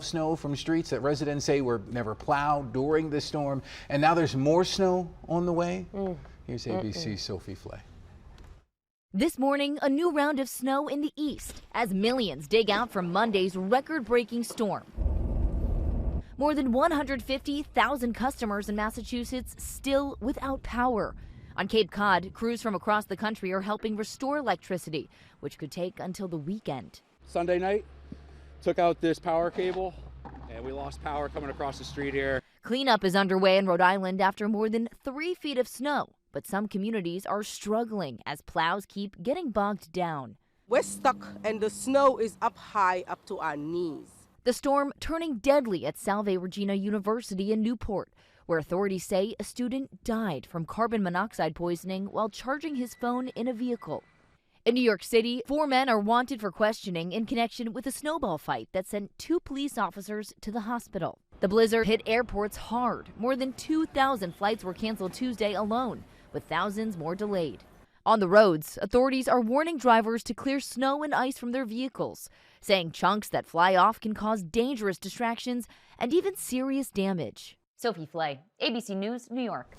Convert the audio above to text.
Snow from streets that residents say were never plowed during the storm, and now there's more snow on the way. Here's ABC's Sophie Flay. This morning, a new round of snow in the east as millions dig out from Monday's record-breaking storm. More than 150,000 customers in Massachusetts still without power. On Cape Cod, crews from across the country are helping restore electricity, which could take until the weekend. Sunday night, took out this power cable, and we lost power coming across the street here. Cleanup is underway in Rhode Island after more than 3 feet of snow, but some communities are struggling as plows keep getting bogged down. We're stuck and the snow is up high, up to our knees. The storm turning deadly at Salve Regina University in Newport, where authorities say a student died from carbon monoxide poisoning while charging his phone in a vehicle. In New York City, 4 men are wanted for questioning in connection with a snowball fight that sent 2 police officers to the hospital. The blizzard hit airports hard. More than 2,000 flights were canceled Tuesday alone, with thousands more delayed. On the roads, authorities are warning drivers to clear snow and ice from their vehicles, saying chunks that fly off can cause dangerous distractions and even serious damage. Sophie Flay, ABC News, New York.